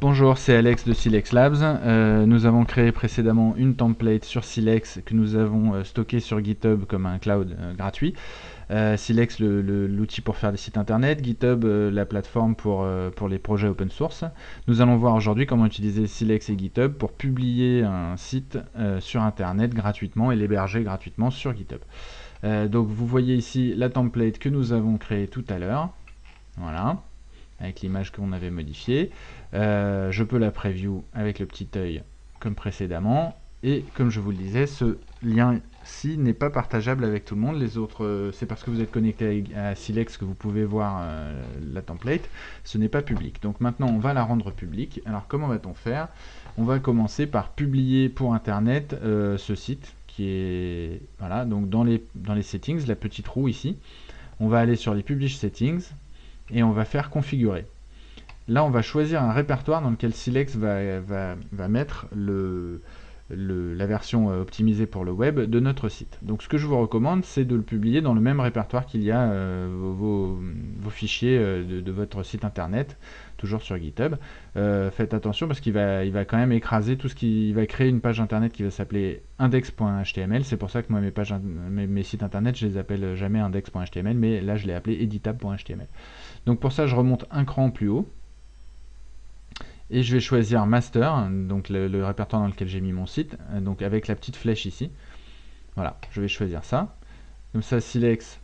Bonjour, c'est Alex de Silex Labs. Nous avons créé précédemment une template sur Silex que nous avons stockée sur GitHub comme un cloud gratuit. Silex, l'outil pour faire des sites internet, GitHub, la plateforme pour les projets open source. Nous allons voir aujourd'hui comment utiliser Silex et GitHub pour publier un site sur internet gratuitement et l'héberger gratuitement sur GitHub. Donc vous voyez ici la template que nous avons créée tout à l'heure. Voilà, avec l'image qu'on avait modifiée. Je peux la preview avec le petit œil comme précédemment. Et comme je vous le disais, ce lien-ci n'est pas partageable avec tout le monde. Les autres, c'est parce que vous êtes connecté à Silex que vous pouvez voir la template. Ce n'est pas public. Donc maintenant, on va la rendre publique. Alors comment va-t-on faire? On va commencer par publier pour Internet ce site qui est... Voilà, donc dans les settings, la petite roue ici. On va aller sur les Publish Settings et on va faire configurer. Là, on va choisir un répertoire dans lequel Silex va mettre la version optimisée pour le web de notre site. Donc ce que je vous recommande, c'est de le publier dans le même répertoire qu'il y a vos fichiers de votre site internet, toujours sur GitHub. Faites attention parce qu'il va quand même écraser tout ce qui... Il va créer une page internet qui va s'appeler index.html. C'est pour ça que moi, mes sites internet, je les appelle jamais index.html, mais là, je l'ai appelé editable.html. Donc pour ça, je remonte un cran plus haut. Et je vais choisir master, donc le répertoire dans lequel j'ai mis mon site, donc avec la petite flèche ici. Voilà, je vais choisir ça. Comme ça, Silex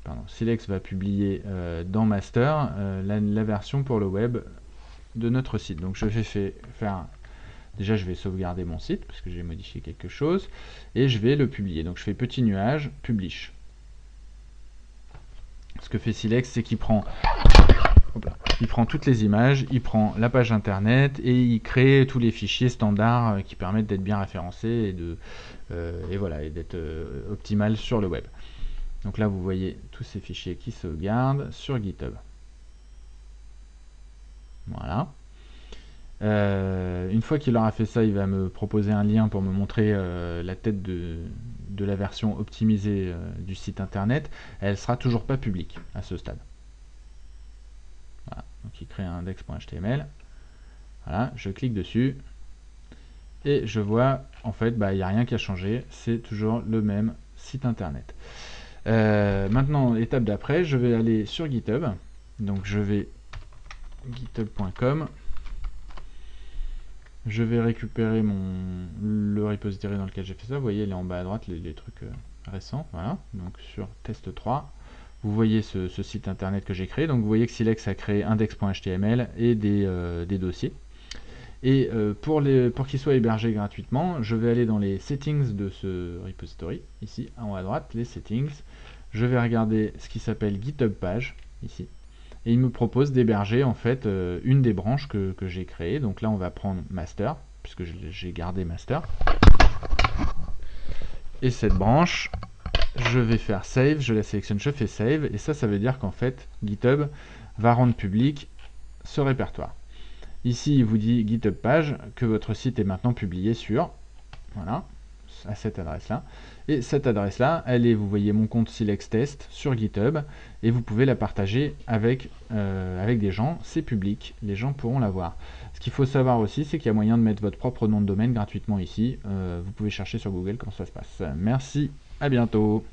va publier dans master la version pour le web de notre site. Donc je vais faire... Déjà, je vais sauvegarder mon site, parce que j'ai modifié quelque chose, et je vais le publier. Donc je fais petit nuage, publish. Ce que fait Silex, c'est qu'il prend... Il prend toutes les images, il prend la page internet et il crée tous les fichiers standards qui permettent d'être bien référencés et voilà, et d'être optimal sur le web. Donc là, vous voyez tous ces fichiers qui sauvegardent sur GitHub. Voilà. Une fois qu'il aura fait ça, il va me proposer un lien pour me montrer la tête de la version optimisée du site internet. Elle sera toujours pas publique à ce stade. Voilà, donc il crée un index.html. Voilà, je clique dessus et je vois en fait il n'y a rien qui a changé, c'est toujours le même site internet. Maintenant, l'étape d'après, je vais aller sur GitHub. Donc je vais github.com. Je vais récupérer le repository dans lequel j'ai fait ça. Vous voyez, il est en bas à droite, les trucs récents. Voilà, donc sur test 3. Vous voyez ce site internet que j'ai créé. Donc vous voyez que Silex a créé index.html et des dossiers. Et pour qu'il soit hébergé gratuitement, je vais aller dans les settings de ce repository, ici en haut à droite, les settings. Je vais regarder ce qui s'appelle GitHub page, ici. Et il me propose d'héberger en fait une des branches que j'ai créées. Donc là, on va prendre master, puisque j'ai gardé master. Et cette branche, je vais faire save, je la sélectionne, je fais save, et ça veut dire qu'en fait, GitHub va rendre public ce répertoire. Ici, il vous dit GitHub page, que votre site est maintenant publié sur, voilà, à cette adresse-là. Et cette adresse-là, elle est, vous voyez mon compte Silex Test sur GitHub, et vous pouvez la partager avec des gens, c'est public, les gens pourront la voir. Ce qu'il faut savoir aussi, c'est qu'il y a moyen de mettre votre propre nom de domaine gratuitement ici. Vous pouvez chercher sur Google comment ça se passe. Merci, à bientôt.